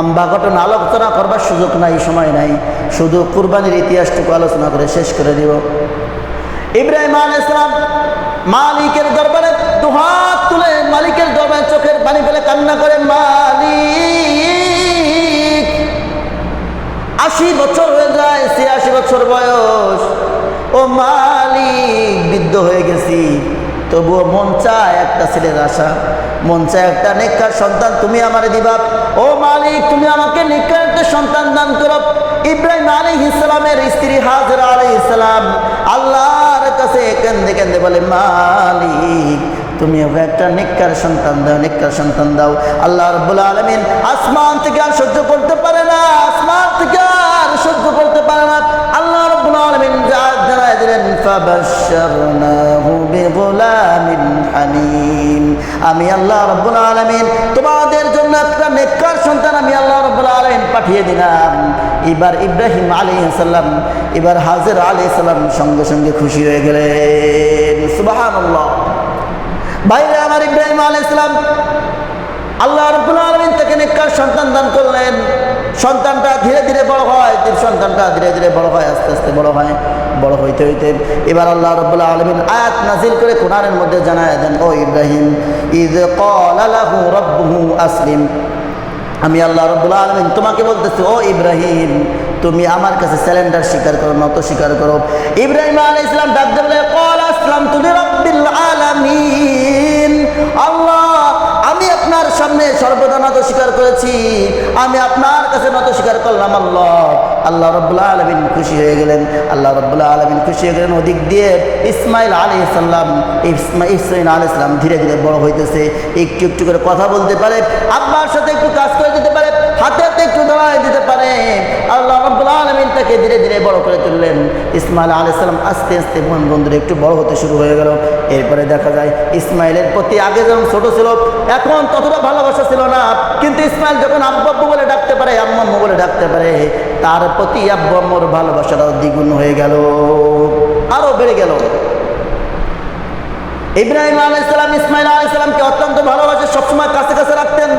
লম্বা ঘটনা আলোচনা করবার সুযোগ নাই, সময় নাই, শুধু কুরবানির ইতিহাসটুকু আলোচনা করে শেষ করে দিব। ইব্রাহিম আলাইহিস সালাম মালিকের দরবারে দুহাত তুলে মালিকের দরবারে চোখের পানি ফেলে কান্না করে, মালিক 80 বছর হয়ে যায়, 86 বছর বয়স, ও মালিক বৃদ্ধ হয়ে গেছি, তবুও মন চায় একটা ছেলের আশা, মন চায় একটা নেককার সন্তান তুমি আমারে দিবা। ও মালিক তুমি আমাকে নেককার একটা সন্তান দান করো। ইব্রাহিম আলাইহিস সালামের স্ত্রী হাজরা আলাইহিস সালাম আল্লাহর কাছে কাঁদে কাঁদে বলে, মালিক তুমি ওকে একটা নেককার সন্তান দাও, নেককার সন্তান দাও। আল্লাহ রাব্বুল আলামিন আসমান থেকে আর সহ্য করতে পারে না, আসমান থেকে আর সহ্য করতে পারে না। আল্লাহ রাব্বুল আলামিন জানায় দিলেন, ফাবাশশারনাহু বিগুলামিন হালিম। আমি আল্লাহ রাব্বুল আলামিন তোমাদের জন্য একটা নেককার সন্তান আমি আল্লাহ রাব্বুল আলামিন পাঠিয়ে দিলাম। এবার ইব্রাহিম আলাইহিস সালাম, এবার হাজরা আলাইহিস সালাম সঙ্গে সঙ্গে খুশি হয়ে গেলেন। সুবহানাল্লাহ। ভাইরা আমার, ইব্রাহিম আলাইহিস সালাম আল্লাহ রাব্বুল আলামিন তাকে নেককার সন্তান দান করলেন। সন্তানটা ধীরে ধীরে বড় হয়, সন্তানটা ধীরে ধীরে বড় হয়, আস্তে আস্তে বড় হয়। বড় হইতে হইতে এবার আল্লাহ রাব্বুল আলামিন আয়াত নাযিল করে কোরআনের মধ্যে জানায় দেন, ও ইব্রাহিম ইয ক্বালা লাহু রাব্বুহু আসলিম। আমি আল্লাহ রাব্বুল আলামিন তোমাকে বলতেছি, ও ইব্রাহিম তুমি আমার কাছে স্যালেন্ডার স্বীকার করো, নত স্বীকার করো। ইব্রাহিম আলাইহিস সালাম ডাক দিয়ে বলে, ক্বালা আসলামতু লিরাব্বিল আলামিন। আল্লাহ আমি আপনার সামনে সর্বদা নত স্বীকার করেছি, আমি আপনার কাছে নত স্বীকার করলাম। আল্লাহ রাব্বুল আলামিন খুশি হয়ে গেলেন। আল্লাহ রাব্বুল আলামিন খুশি হয়ে গেলেন। ওদিক দিয়ে ইসমাইল আলাইহিস সালাম, ইসমাইল আলাইহিস সালাম ধীরে ধীরে বড় হইতেছে, একটু একটু করে কথা বলতে পারে, আব্বার সাথে একটু কাজ করে দিতে পারে, হাতে হাতে একটু দাঁড়ায় দিতে পারে। আল্লাহ রাব্বুল আলামিন তাকে ধীরে ধীরে বড় করে তুললেন। ইসমাইল আলাইহিস সালাম আস্তে আস্তে বন্ধুরা একটু বড় হতে শুরু হয়ে গেল। এরপরে দেখা যায় ইসমাইলের প্রতি আগে যখন ছোট ছিল এখন ততটা ভালোবাসা ছিল না, কিন্তু ইসমাইল যখন আব্বু আব্বু বলে ডাকতে পারে, আম্মু আম্মু বলে ডাকতে পারে, তার প্রতি আব্বু আম্মুর ভালোবাসাটাও দ্বিগুণ হয়ে গেল, আরো বেড়ে গেল। ইব্রাহিম আলাইহিস সালাম ইসমাইল আলাইহিস সালামকে অত্যন্ত ভালোবাসে, সবসময় কাছে কাছে রাখতেন।